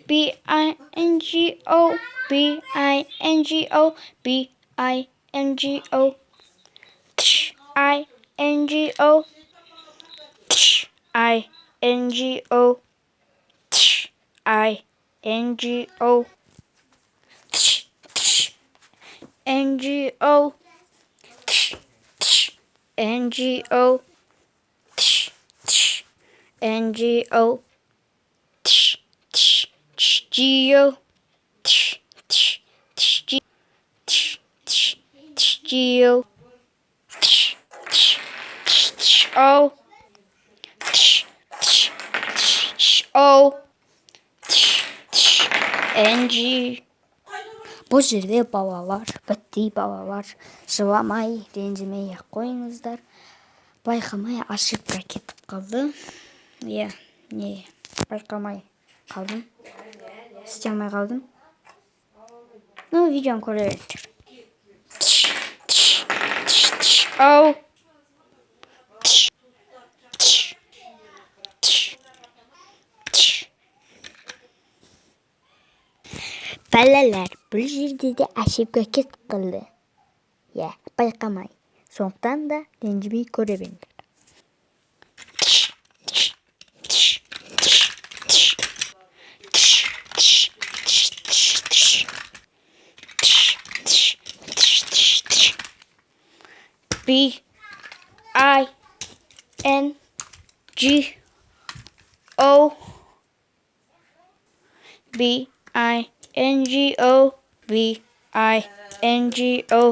bingo, bingo, bingo, ingo, ingo, ingo, NGO, NGO, NGO, Geo, Geo, O, O, NG. Bu жерде балалар, бітті балалар, жыламай, ренжімей ақ қойыңыздар. Байқамай ошибка кетіп қалды. Не байқамай қалдым. Істей алмай қалдым. Ну, видеоны көре беріңдер. Ау. Балалар, бұл жерде де ошибка кетіп қалды. Байқамай. Сондықтан да ренжімей көре беріңдер. B-I-N-G-O, B-I-N-G-O, B-I-N-G-O,